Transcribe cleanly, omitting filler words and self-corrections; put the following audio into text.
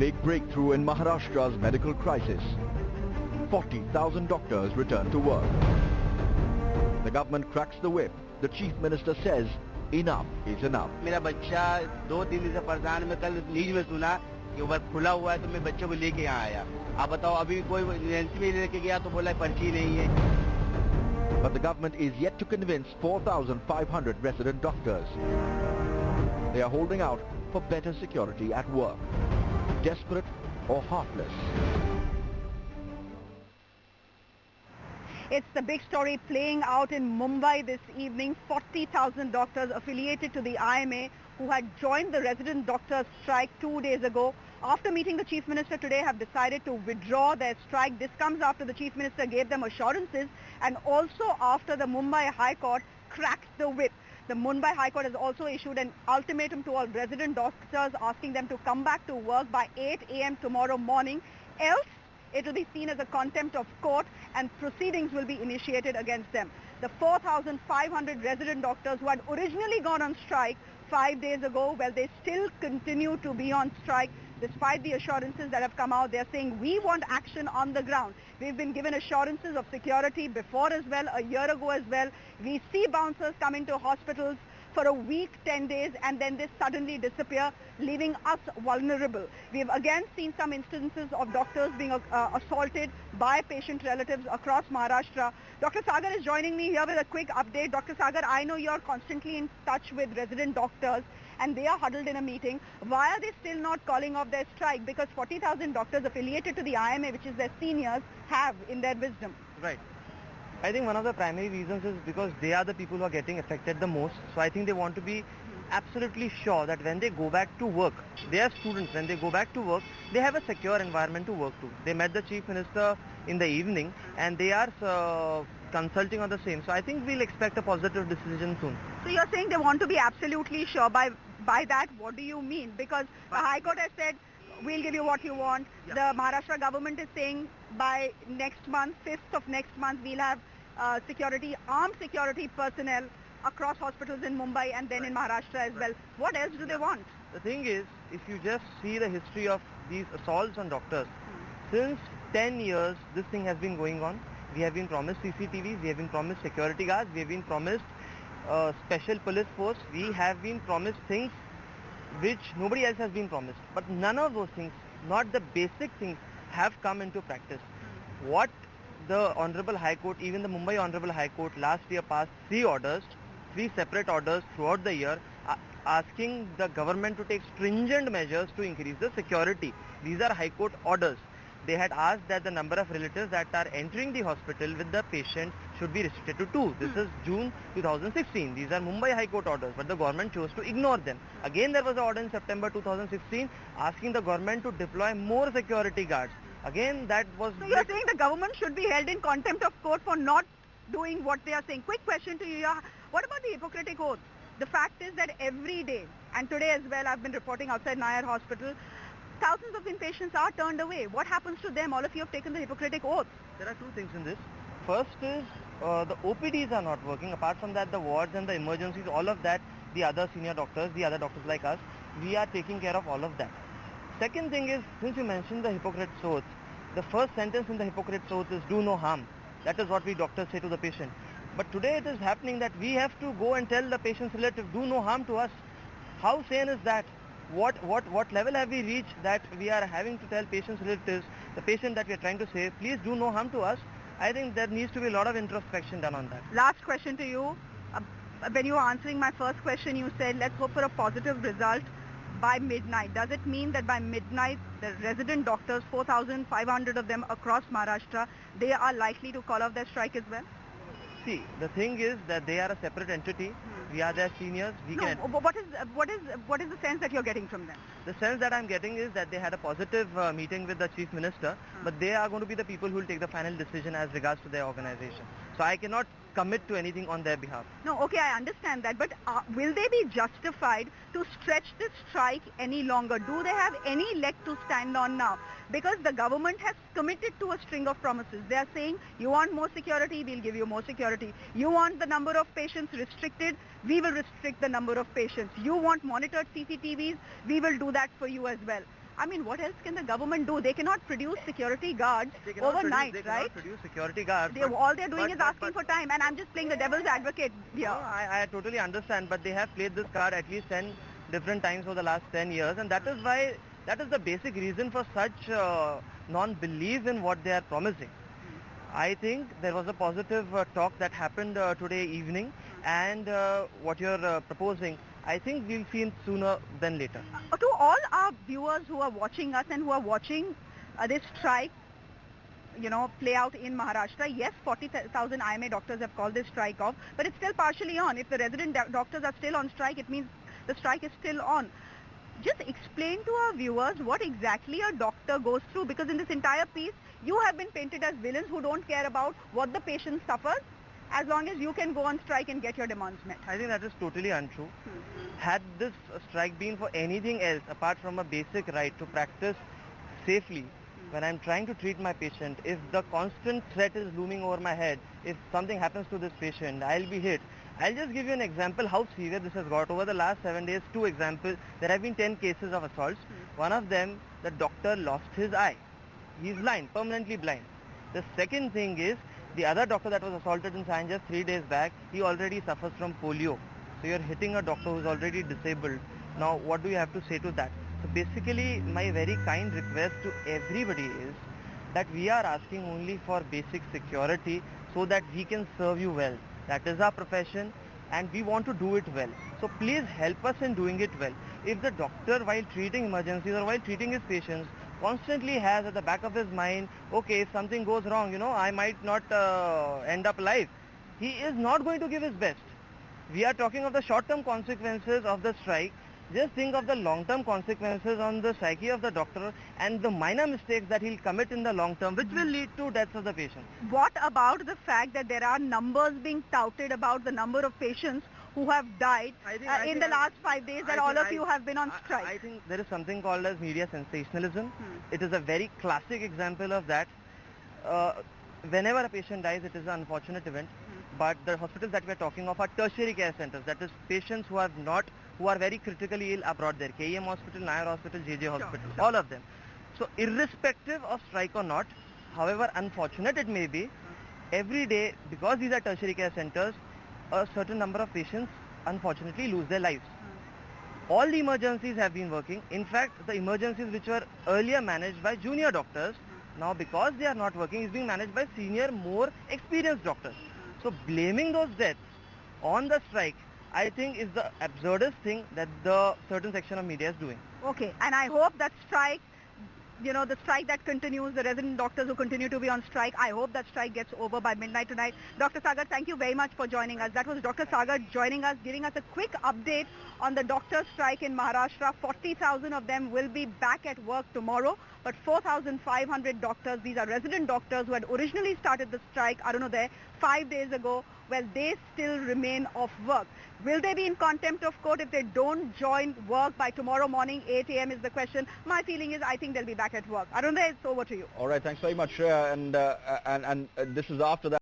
big breakthrough in Maharashtra's medical crisis. 40,000 doctors return to work. The government cracks the whip. The chief minister says enough is enough. मेरा बच्चा 2-3 दिन से परेशान, मैं कल news में सुना कि वर्क खुला हुआ है तो मैं बच्चे को लेके यहाँ आया. आप बताओ, अभी कोई एजेंसी में लेके गया तो बोला पर्ची नहीं है. But the government is yet to convince 4,500 resident doctors. They are holding out for better security at work. Desperate or heartless? It's the big story playing out in Mumbai this evening. 40,000 doctors affiliated to the IMA who had joined the resident doctors strike 2 days ago, after meeting the chief minister today, have decided to withdraw their strike. This comes after the chief minister gave them assurances and also after the Mumbai High Court cracked the whip. The Mumbai High Court has also issued an ultimatum to all resident doctors asking them to come back to work by 8 a.m. tomorrow morning. Else, it will be seen as a contempt of court and proceedings will be initiated against them. The 4,500 resident doctors who had originally gone on strike 5 days ago, well, they still continue to be on strike despite the assurances that have come out. They're saying we want action on the ground. We've been given assurances of security before as well, a year ago as well. We see bouncers coming to hospitals for a week, 10 days, and then they suddenly disappear, leaving us vulnerable. We've again seen some instances of doctors being assaulted by patient relatives across Maharashtra. Dr. Sagar is joining me here with a quick update. Dr. Sagar, I know you're constantly in touch with resident doctors and they are huddled in a meeting. Why are they still not calling off their strike? Because 40,000 doctors affiliated to the IMA, which is their seniors, have in their wisdom. Right. I think one of the primary reasons is because they are the people who are getting affected the most. So I think they want to be absolutely sure that when they go back to work, they are students, when they go back to work, they have a secure environment to work to. They met the chief minister in the evening and they are consulting on the same. So I think we'll expect a positive decision soon. So you're saying they want to be absolutely sure. By that, what do you mean? Because the High Court has said, we'll give you what you want. Yeah. The Maharashtra government is saying by next month, 5th of next month, we'll have armed security personnel across hospitals in Mumbai and then in Maharashtra as well. What else do they want? The thing is, if you just see the history of these assaults on doctors, since 10 years, this thing has been going on. We have been promised CCTVs, we have been promised security guards, we have been promised special police force, we have been promised things which nobody else has been promised. But none of those things, not the basic things, have come into practice. What the Honorable High Court, even the Mumbai Honorable High Court last year passed 3 separate orders throughout the year asking the government to take stringent measures to increase the security. These are High Court orders. They had asked that the number of relatives that are entering the hospital with the patient should be restricted to 2. This is June 2016. These are Mumbai High Court orders, but the government chose to ignore them. Again, there was an order in September 2016 asking the government to deploy more security guards. Again, that was... So you're saying the government should be held in contempt of court for not doing what they are saying. Quick question to you. What about the Hippocratic Oath? The fact is that every day, and today as well, I've been reporting outside Nayar Hospital, thousands of inpatients are turned away. What happens to them? All of you have taken the Hippocratic Oath. There are two things in this. First is the OPDs are not working. Apart from that, the wards and the emergencies, all of that, the other senior doctors, the other doctors like us, we are taking care of all of that. Second thing is, since you mentioned the Hippocrates Oath, the first sentence in the Hippocrates Oath is do no harm. That is what we doctors say to the patient. But today it is happening that we have to go and tell the patient's relative, do no harm to us. How sane is that? What level have we reached that we are having to tell patients' relatives, the patient that we are trying to say, please do no harm to us? I think there needs to be a lot of introspection done on that. Last question to you. When you were answering my first question, you said, let's hope for a positive result by midnight. Does it mean that by midnight, the resident doctors, 4,500 of them across Maharashtra, they are likely to call off their strike as well? See, the thing is that they are a separate entity. We are their seniors. What is the sense that you're getting from them? The sense that I'm getting is that they had a positive meeting with the chief minister, but they are going to be the people who will take the final decision as regards to their organization. So I cannot commit to anything on their behalf. No, okay, I understand that, but will they be justified to stretch this strike any longer? Do they have any leg to stand on now? Because the government has committed to a string of promises. They are saying, you want more security, we'll give you more security. You want the number of patients restricted, we will restrict the number of patients. You want monitored CCTVs, we will do that for you as well. I mean, what else can the government do? They cannot produce security guards They cannot overnight, produce, right? produce security guards. All they're doing is asking for time, and I'm just playing the devil's advocate here. No, I totally understand, but they have played this card at least 10 different times over the last 10 years, and that is why, that is the basic reason for such non-belief in what they are promising. I think there was a positive talk that happened today evening, and what you're proposing, I think we'll see it sooner than later. To all our viewers who are watching us and who are watching this strike, play out in Maharashtra, yes, 40,000 IMA doctors have called this strike off, but it's still partially on. If the resident doctors are still on strike, it means the strike is still on. Just explain to our viewers what exactly a doctor goes through, because in this entire piece, you have been painted as villains who don't care about what the patient suffers, as long as you can go on strike and get your demands met. I think that is totally untrue. Had this strike been for anything else apart from a basic right to practice safely, when I'm trying to treat my patient, if the constant threat is looming over my head, if something happens to this patient, I'll be hit. I'll just give you an example how severe this has got. Over the last 7 days, 2 examples, there have been 10 cases of assaults. One of them, the doctor lost his eye. He's blind, permanently blind. The second thing is, the other doctor that was assaulted in St. just 3 days back, he already suffers from polio. So you're hitting a doctor who's already disabled. Now, what do you have to say to that? So basically, my very kind request to everybody is that we are asking only for basic security so that we can serve you well. That is our profession, and we want to do it well. So please help us in doing it well. If the doctor, while treating emergencies or while treating his patients, constantly has at the back of his mind, okay, if something goes wrong, I might not end up alive, he is not going to give his best. We are talking of the short-term consequences of the strike. Just think of the long-term consequences on the psyche of the doctor and the minor mistakes that he'll commit in the long term, which will lead to deaths of the patient. What about the fact that there are numbers being touted about the number of patients who have died in the last 5 days that all of you have been on strike? I think there is something called as media sensationalism. It is a very classic example of that. Whenever a patient dies, it is an unfortunate event. But the hospitals that we are talking of are tertiary care centers. That is, patients who are very critically ill are brought there. KEM Hospital, Nair Hospital, JJ Hospital, all of them. So irrespective of strike or not, however unfortunate it may be, every day, because these are tertiary care centers, a certain number of patients unfortunately lose their lives. All the emergencies have been working. In fact, the emergencies which were earlier managed by junior doctors, now because they are not working, is being managed by senior, more experienced doctors. So blaming those deaths on the strike, I think, is the absurdest thing that the certain section of media is doing. Okay, and I hope that strike, the strike that continues, the resident doctors who continue to be on strike, I hope that strike gets over by midnight tonight. Dr. Sagar, thank you very much for joining us. That was Dr. Sagar joining us, giving us a quick update on the doctor strike in Maharashtra. 40,000 of them will be back at work tomorrow, but 4,500 doctors, these are resident doctors who had originally started the strike, 5 days ago, well, they still remain off work. Will they be in contempt of court if they don't join work by tomorrow morning, 8 a.m. is the question. My feeling is I think they'll be back at work. Arunday, it's over to you. All right, thanks very much, Shreya. And this is after that.